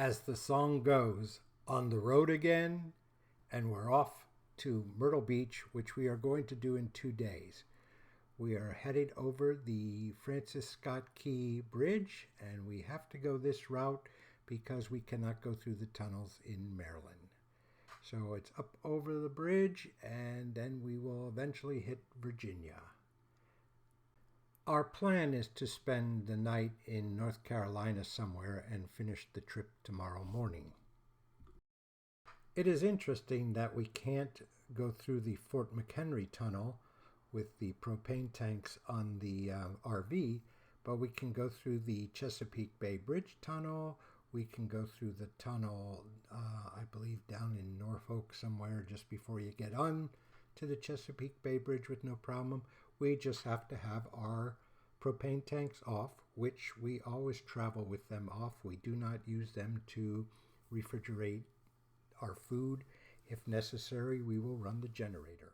As the song goes, on the road again, and we're off to Myrtle Beach, which we are going to do in 2 days. We are headed over the Francis Scott Key Bridge, and we have to go this route because we cannot go through the tunnels in Maryland. So it's up over the bridge, and then we will eventually hit Virginia. Our plan is to spend the night in North Carolina somewhere and finish the trip tomorrow morning. It is interesting that we can't go through the Fort McHenry tunnel with the propane tanks on the RV, but we can go through the Chesapeake Bay Bridge tunnel. We can go through the tunnel, I believe, down in Norfolk somewhere just before you get on to the Chesapeake Bay Bridge with no problem. We just have to have our propane tanks off, which we always travel with them off. We do not use them to refrigerate our food. If necessary, we will run the generator.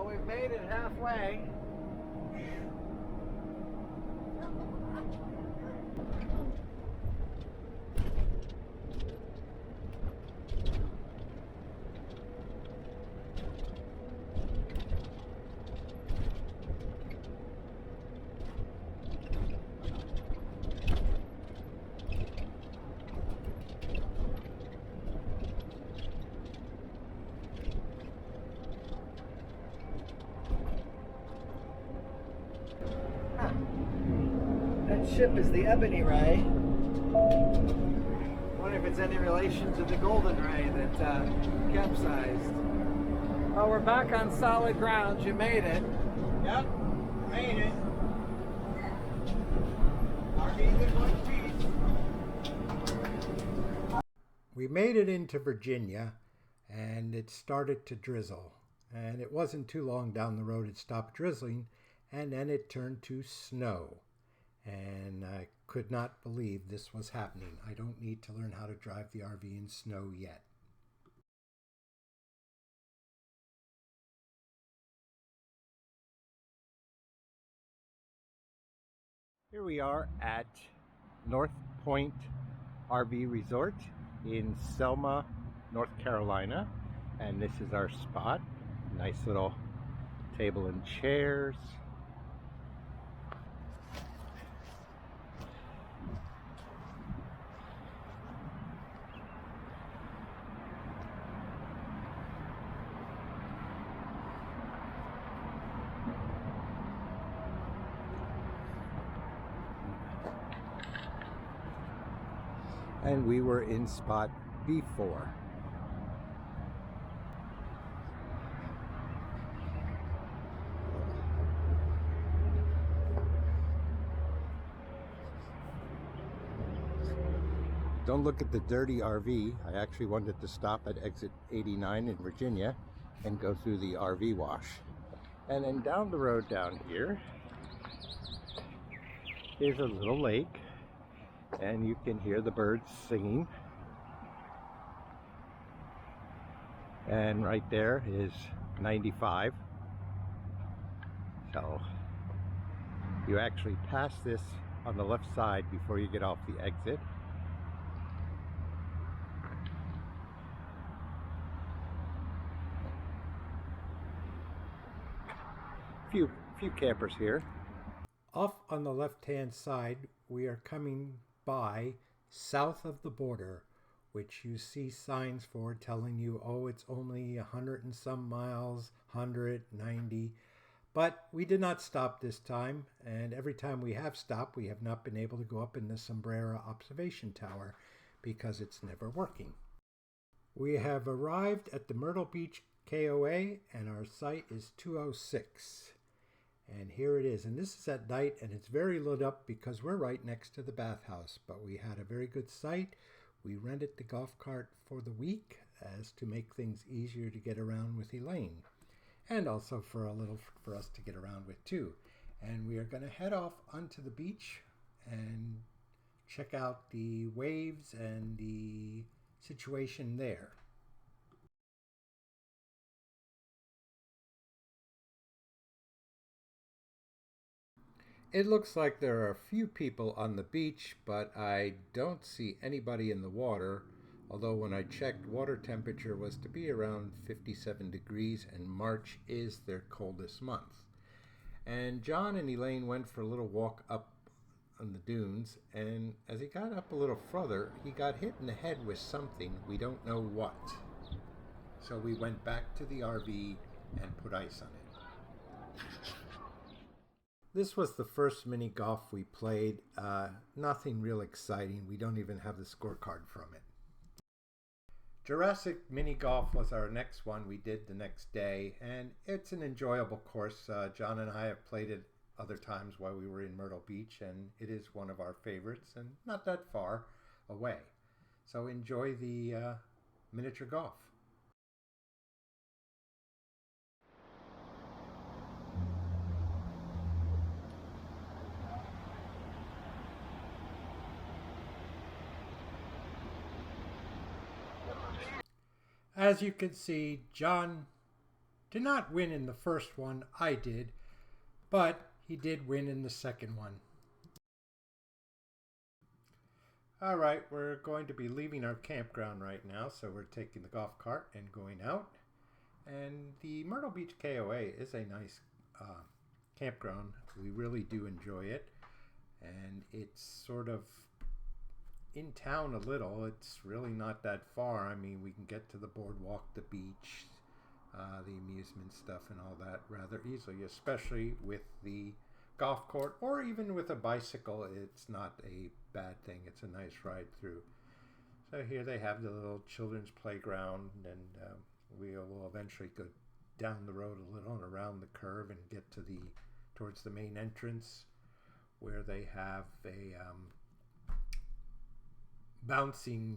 We've made it halfway. That ship is the Ebony Ray. I wonder if it's any relation to the Golden Ray that capsized. Well, we're back on solid ground. You made it. Yep, made it. RV's in one piece. We made it into Virginia, and it started to drizzle. And it wasn't too long down the road it stopped drizzling, and then it turned to snow. And I could not believe this was happening. I don't need to learn how to drive the RV in snow yet. Here we are at North Point RV Resort in Selma, North Carolina. And this is our spot. Nice little table and chairs. And we were in spot B4. Don't look at the dirty RV. I actually wanted to stop at exit 89 in Virginia and go through the RV wash. And then down the road down here is a little lake, and you can hear the birds singing. And right there is 95. So you actually pass this on the left side before you get off the exit. Few campers here. Off on the left-hand side, we are coming by south of the border, which you see signs for telling you, oh, it's only 100 and some miles, 190. But we did not stop this time, and every time we have stopped, we have not been able to go up in the Sombrera observation tower because it's never working. We have arrived at the Myrtle Beach KOA, and our site is 206. And here it is, and this is at night, and it's very lit up because we're right next to the bathhouse. But we had a very good site. We rented the golf cart for the week as to make things easier to get around with Elaine, and also for us to get around with too. And we are going to head off onto the beach and check out the waves and the situation there. It looks like there are a few people on the beach, but I don't see anybody in the water, although when I checked, water temperature was to be around 57 degrees, and March is their coldest month. And John and Elaine went for a little walk up on the dunes, and as he got up a little further, he got hit in the head with something, we don't know what. So we went back to the RV and put ice on it. This was the first mini golf we played. Nothing real exciting. We don't even have the scorecard from it. Jurassic Mini Golf was our next one we did the next day, and it's an enjoyable course. John and I have played it other times while we were in Myrtle Beach, and it is one of our favorites and not that far away. So enjoy the miniature golf. As you can see, John did not win in the first one, I did, but he did win in the second one. All right, we're going to be leaving our campground right now, so we're taking the golf cart and going out. And the Myrtle Beach KOA is a nice campground. We really do enjoy it, and it's sort of in town a little. It's really not that far. I mean, we can get to the boardwalk, the beach, the amusement stuff and all that rather easily, especially with the golf court, or even with a bicycle. It's not a bad thing. It's a nice ride through. So here they have the little children's playground, and we will eventually go down the road a little and around the curve and get to towards the main entrance, where they have a bouncing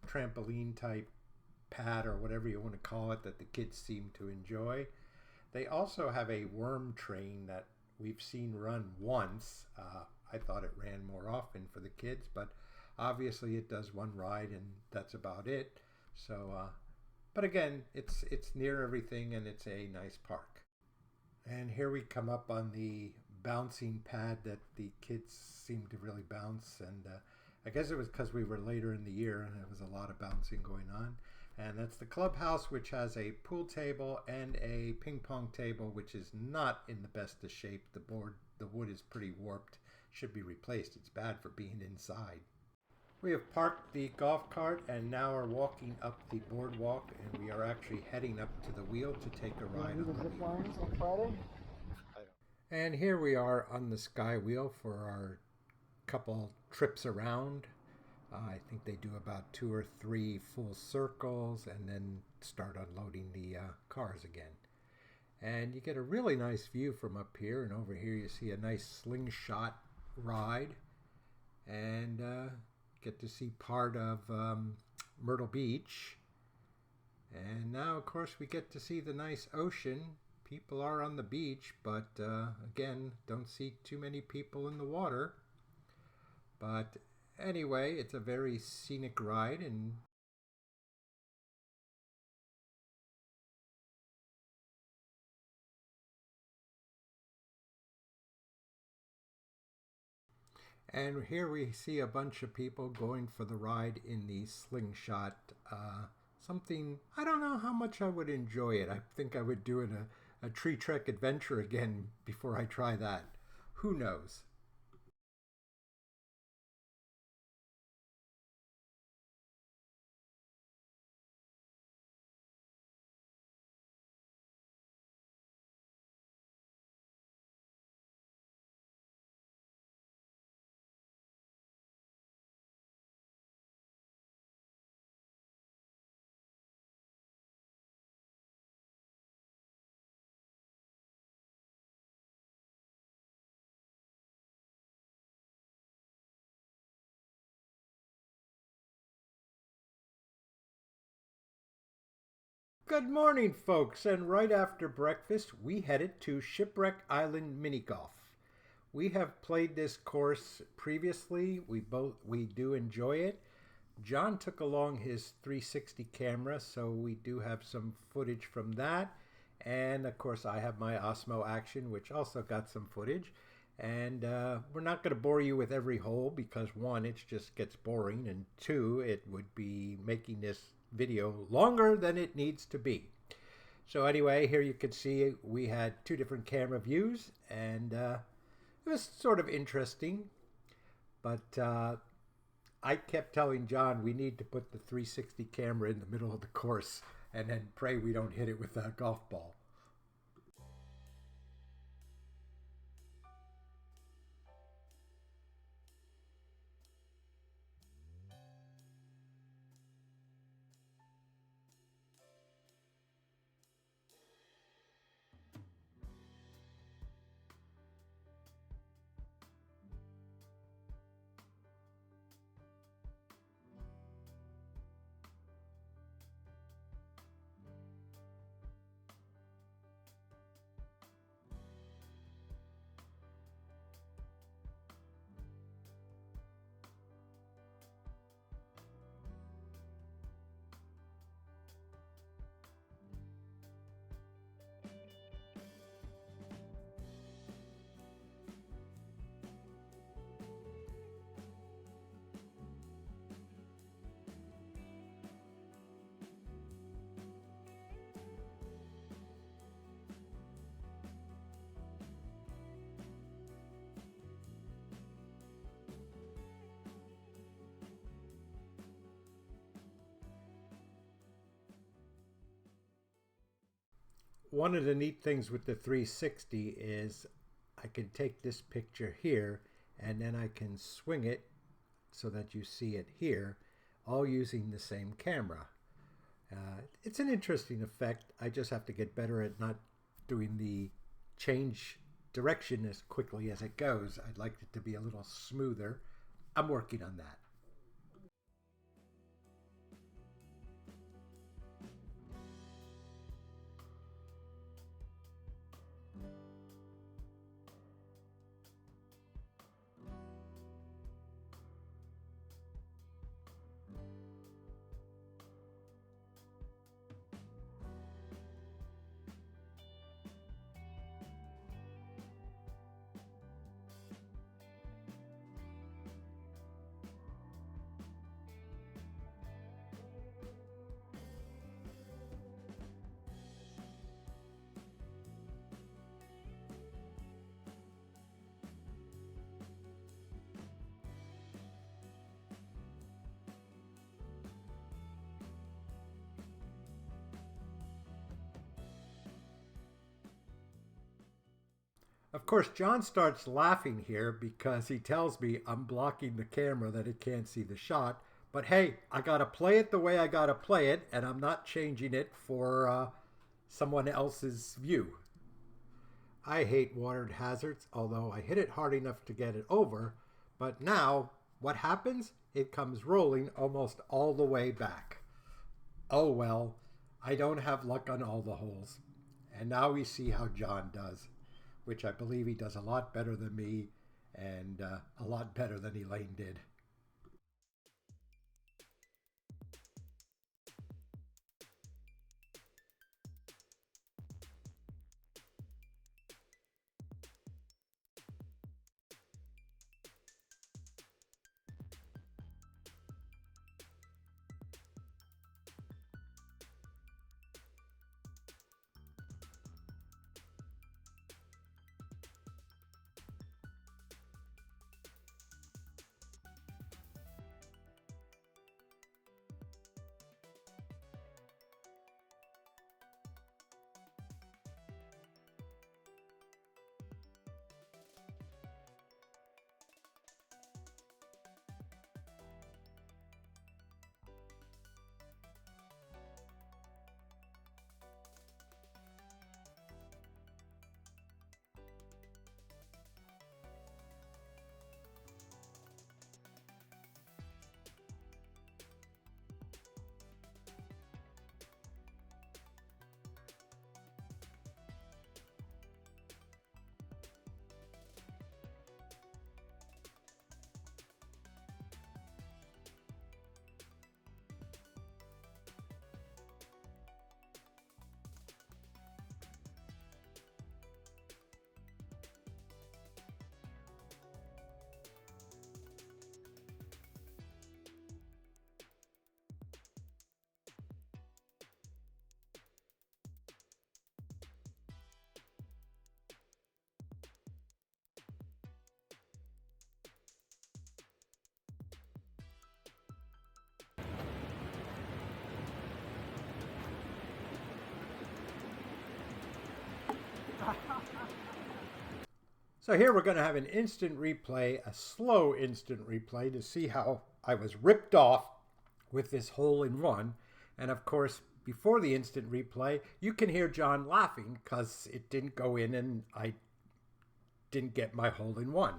trampoline type pad or whatever you want to call it that the kids seem to enjoy. They also have a worm train that we've seen run once. I thought it ran more often for the kids, but obviously it does one ride and that's about it. So, but again, it's near everything and it's a nice park. And here we come up on the bouncing pad that the kids seem to really bounce, and I guess it was because we were later in the year and there was a lot of bouncing going on. And that's the clubhouse, which has a pool table and a ping pong table, which is not in the best of shape. The wood is pretty warped, should be replaced. It's bad for being inside. We have parked the golf cart and now are walking up the boardwalk, and we are actually heading up to the wheel to take a ride on the wheel. And here we are on the Sky Wheel for our couple trips around. I think they do about 2 or 3 full circles and then start unloading the cars again. And you get a really nice view from up here, and over here you see a nice slingshot ride, and get to see part of Myrtle Beach. And now of course we get to see the nice ocean. People are on the beach, but again, don't see too many people in the water. But anyway, it's a very scenic ride, And here we see a bunch of people going for the ride in the slingshot. Something, I don't know how much I would enjoy it. I think I would do a tree trek adventure again before I try that. Who knows? Good morning, folks, and right after breakfast, we headed to Shipwreck Island Mini Golf. We have played this course previously. We do enjoy it. John took along his 360 camera, so we do have some footage from that. And of course, I have my Osmo Action, which also got some footage. And we're not going to bore you with every hole because one, it just gets boring, and two, it would be making this video longer than it needs to be. So anyway, here you can see we had two different camera views, and it was sort of interesting. But I kept telling John we need to put the 360 camera in the middle of the course and then pray we don't hit it with a golf ball. One of the neat things with the 360 is I can take this picture here and then I can swing it so that you see it here, all using the same camera. It's an interesting effect. I just have to get better at not doing the change direction as quickly as it goes. I'd like it to be a little smoother. I'm working on that. Of course, John starts laughing here because he tells me I'm blocking the camera that it can't see the shot. But hey, I gotta play it the way I gotta play it, and I'm not changing it for someone else's view. I hate watered hazards, although I hit it hard enough to get it over. But now, what happens? It comes rolling almost all the way back. Oh well, I don't have luck on all the holes. And now we see how John does, which I believe he does a lot better than me and a lot better than Elaine did. So here we're going to have an instant replay, a slow instant replay, to see how I was ripped off with this hole-in-one. And of course, before the instant replay, you can hear John laughing because it didn't go in and I didn't get my hole-in-one.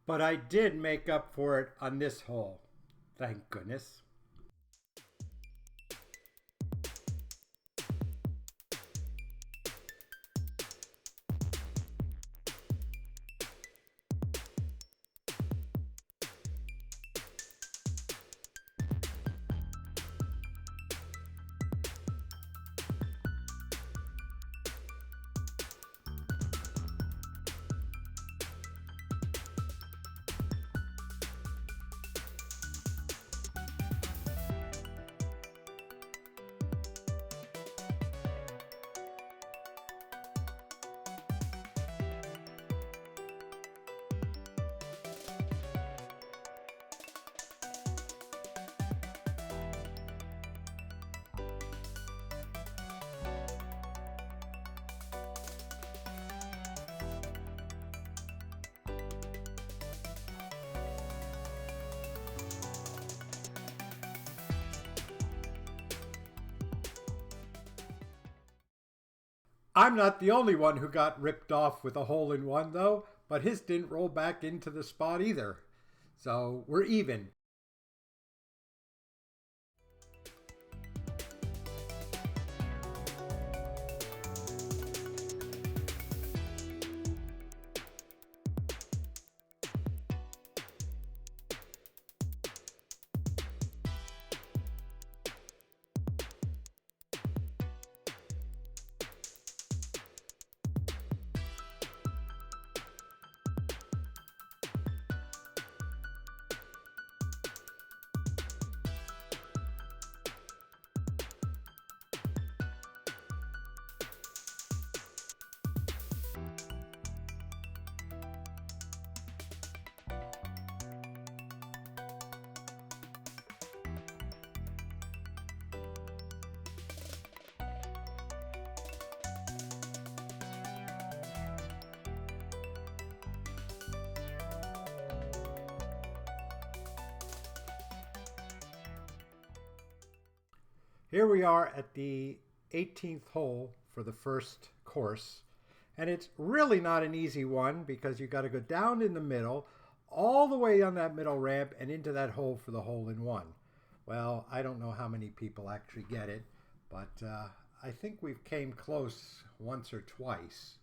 But I did make up for it on this hole. Thank goodness. I'm not the only one who got ripped off with a hole-in-one, though, but his didn't roll back into the spot either. So we're even. Here we are at the 18th hole for the first course, and it's really not an easy one because you got to go down in the middle, all the way on that middle ramp and into that hole for the hole-in-one. Well, I don't know how many people actually get it, but I think we've came close once or twice.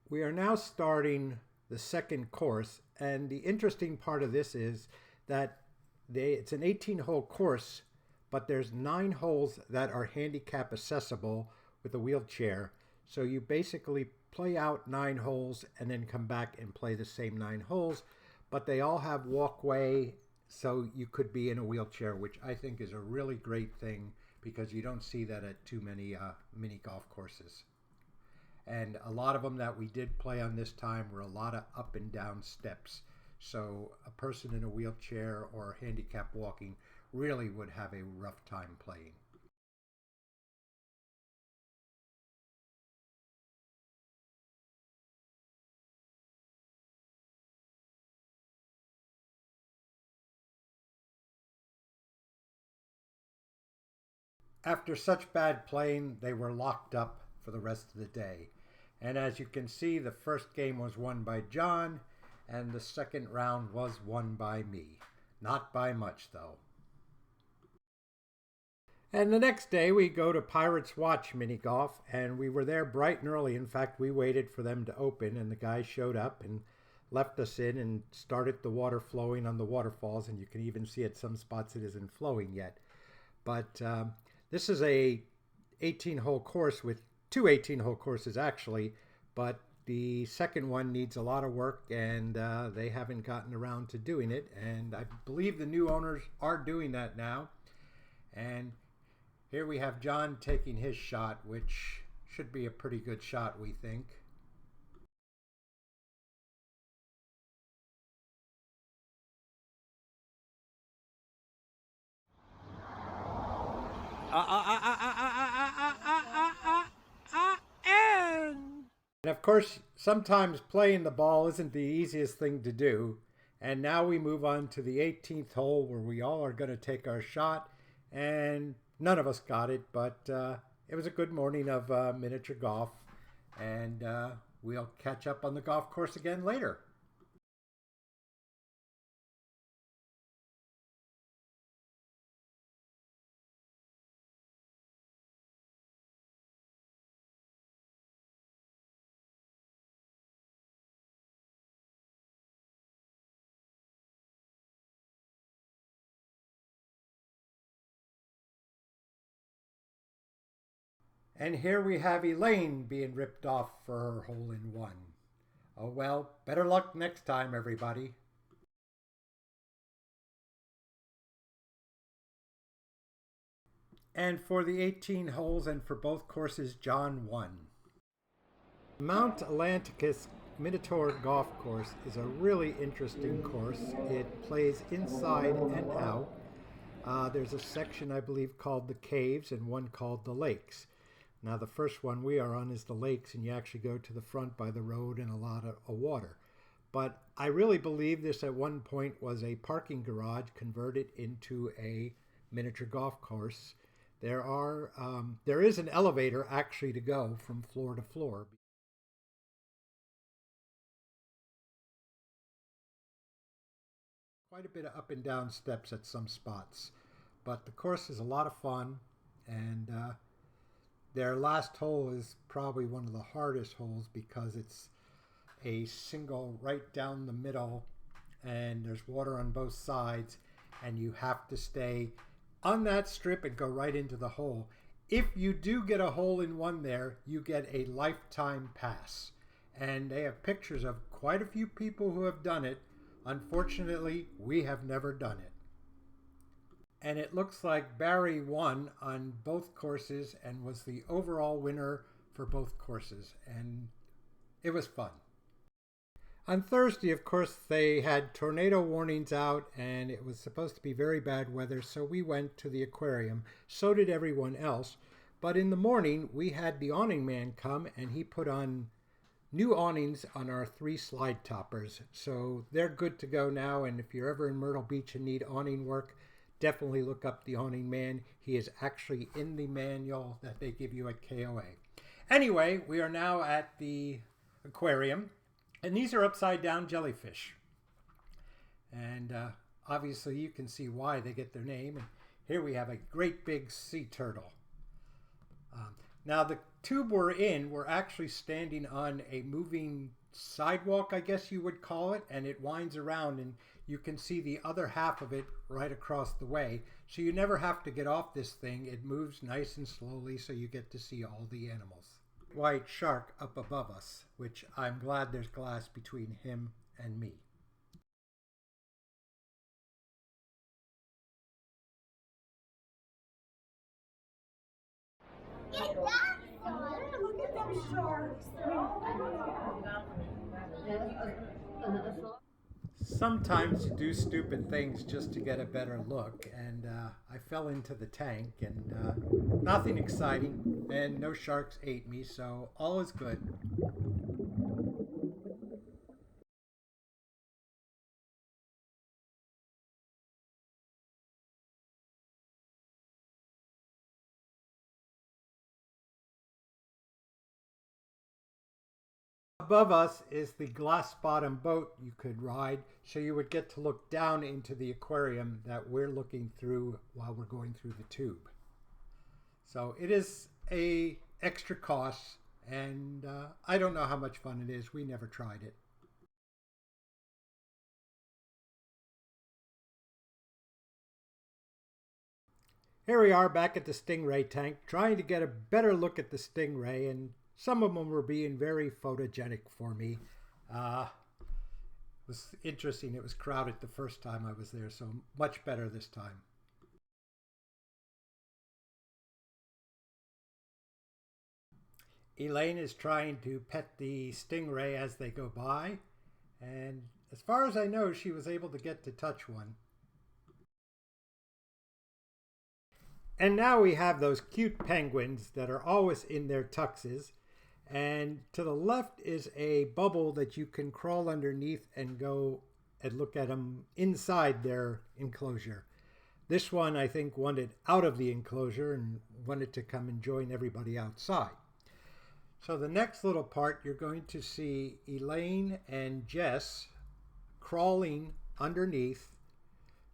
We are now starting the second course, and the interesting part of this is that it's an 18-hole course, but there's 9 holes that are handicap accessible with a wheelchair. So you basically play out 9 holes and then come back and play the same 9 holes, but they all have walkway, so you could be in a wheelchair, which I think is a really great thing because you don't see that at too many mini golf courses. And a lot of them that we did play on this time were a lot of up and down steps. So a person in a wheelchair or handicapped walking really would have a rough time playing. After such bad playing, they were locked up for the rest of the day. And as you can see, the first game was won by John, and the second round was won by me. Not by much, though. And the next day, we go to Pirates Watch mini golf, and we were there bright and early. In fact, we waited for them to open, and the guy showed up and left us in and started the water flowing on the waterfalls. And you can even see at some spots it isn't flowing yet. But this is a 18-hole course with 2 18-hole courses actually, but the second one needs a lot of work, and they haven't gotten around to doing it. And I believe the new owners are doing that now. And here we have John taking his shot, which should be a pretty good shot, we think. And of course, sometimes playing the ball isn't the easiest thing to do. And now we move on to the 18th hole where we all are going to take our shot. And none of us got it, but it was a good morning of miniature golf. And we'll catch up on the golf course again later. And here we have Elaine being ripped off for her hole-in-one. Oh well, better luck next time, everybody. And for the 18 holes and for both courses, John won. Mount Atlanticus Minotaur Golf Course is a really interesting course. It plays inside and out. There's a section, I believe, called the Caves and one called the Lakes. Now, the first one we are on is the Lakes, and you actually go to the front by the road and a lot of water. But I really believe this at one point was a parking garage converted into a miniature golf course. There is an elevator actually to go from floor to floor. Quite a bit of up and down steps at some spots. But the course is a lot of fun, and their last hole is probably one of the hardest holes because it's a single right down the middle, and there's water on both sides, and you have to stay on that strip and go right into the hole. If you do get a hole-in-one there, you get a lifetime pass. And they have pictures of quite a few people who have done it. Unfortunately, we have never done it. And it looks like Barry won on both courses and was the overall winner for both courses. And it was fun. On Thursday, of course, they had tornado warnings out, and it was supposed to be very bad weather, so we went to the aquarium. So did everyone else. But in the morning, we had the awning man come, and he put on new awnings on our 3 slide toppers. So they're good to go now, and if you're ever in Myrtle Beach and need awning work, definitely look up the awning man. He is actually in the manual that they give you at KOA. Anyway, we are now at the aquarium. And these are upside down jellyfish. And obviously you can see why they get their name. And here we have a great big sea turtle. Now the tube we're in, we're actually standing on a moving sidewalk, I guess you would call it. And it winds around, and you can see the other half of it right across the way. So you never have to get off this thing. It moves nice and slowly, so you get to see all the animals. white shark up above us, which I'm glad there's glass between him and me. Look at them sharks. Sometimes you do stupid things just to get a better look, and I fell into the tank, and nothing exciting, and no sharks ate me, so all is good. Above us is the glass bottom boat you could ride, so you would get to look down into the aquarium that we're looking through while we're going through the tube. So it is a extra cost, and I don't know how much fun it is. We never tried it. Here we are back at the stingray tank, trying to get a better look at the stingray, and some of them were being very photogenic for me. It was interesting. It was crowded the first time I was there, so much better this time. Elaine is trying to pet the stingray as they go by, and as far as I know, she was able to get to touch one. And now we have those cute penguins that are always in their tuxes. And to the left is a bubble that you can crawl underneath and go and look at them inside their enclosure. This one, I think, wanted out of the enclosure and wanted to come and join everybody outside. So the next little part, you're going to see Elaine and Jess crawling underneath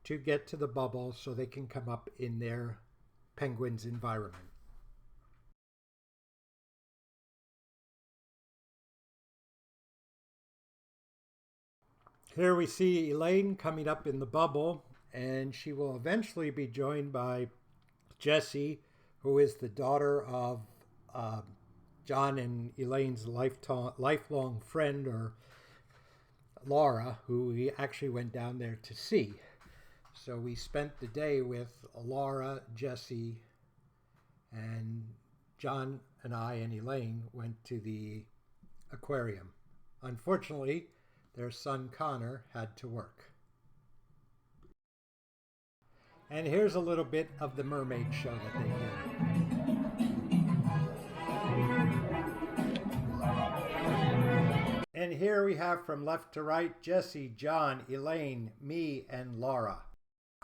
to get to the bubble so they can come up in their penguin's environment. Here we see Elaine coming up in the bubble, and she will eventually be joined by Jessie, who is the daughter of John and Elaine's lifelong friend, or Laura, who we actually went down there to see. So we spent the day with Laura, Jessie, and John and I and Elaine went to the aquarium. Unfortunately, their son Connor had to work. And here's a little bit of the mermaid show that they did. And here we have from left to right Jessie, John, Elaine, me, and Laura.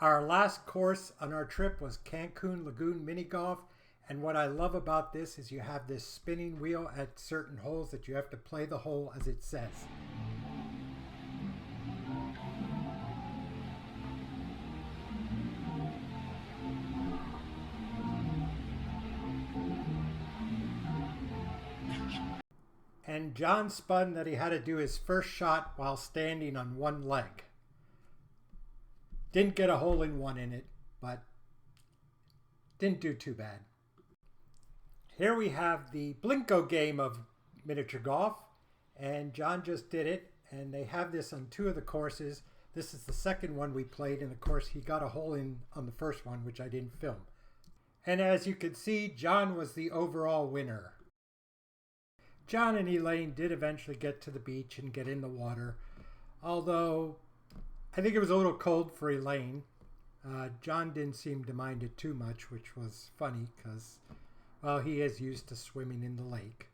Our last course on our trip was Cancun Lagoon Mini Golf. And what I love about this is you have this spinning wheel at certain holes that you have to play the hole as it says. And John spun that he had to do his first shot while standing on one leg. Didn't get a hole in one in it, but didn't do too bad. Here we have the Blinko game of miniature golf, and John just did it, and they have this on two of the courses. This is the second one we played, and of course he got a hole in on the first one, which I didn't film. And as you can see, John was the overall winner. John and Elaine did eventually get to the beach and get in the water, although I think it was a little cold for Elaine. John didn't seem to mind it too much, which was funny because, well, he is used to swimming in the lake.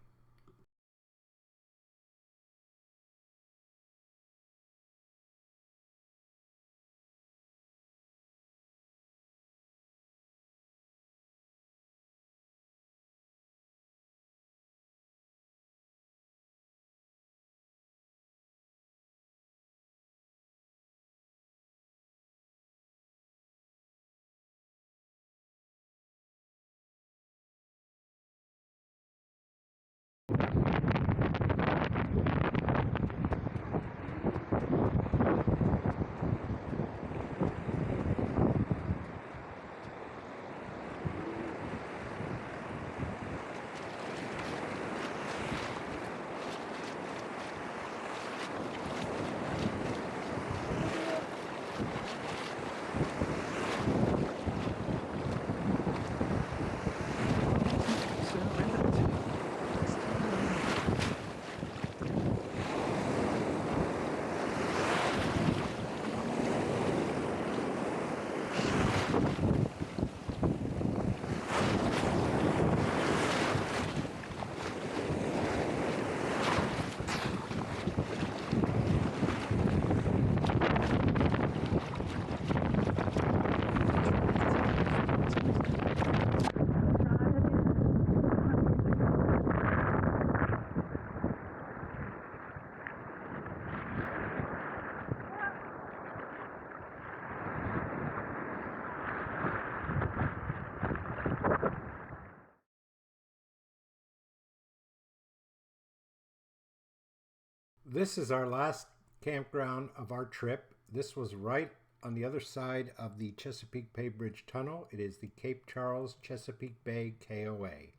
This is our last campground of our trip. This was right on the other side of the Chesapeake Bay Bridge Tunnel. It is the Cape Charles Chesapeake Bay KOA.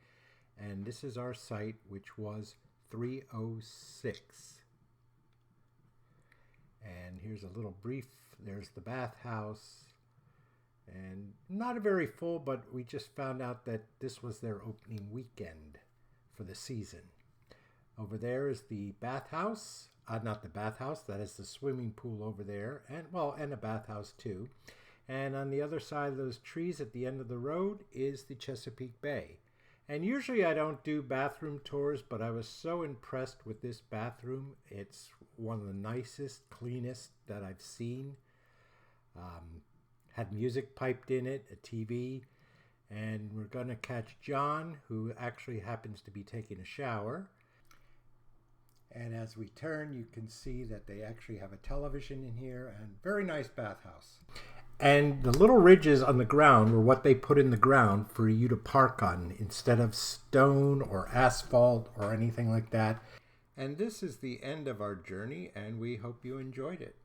And this is our site, which was 306. And here's a little brief. There's the bathhouse. And not very full, but we just found out that this was their opening weekend for the season. Over there is the bathhouse. Not the bathhouse, that is the swimming pool over there. And a bathhouse too. And on the other side of those trees at the end of the road is the Chesapeake Bay. And usually I don't do bathroom tours, but I was so impressed with this bathroom. It's one of the nicest, cleanest that I've seen. Had music piped in it, a TV, and we're going to catch John, who actually happens to be taking a shower. And as we turn, you can see that they actually have a television in here, and very nice bathhouse. And the little ridges on the ground were what they put in the ground for you to park on instead of stone or asphalt or anything like that. And this is the end of our journey, and we hope you enjoyed it.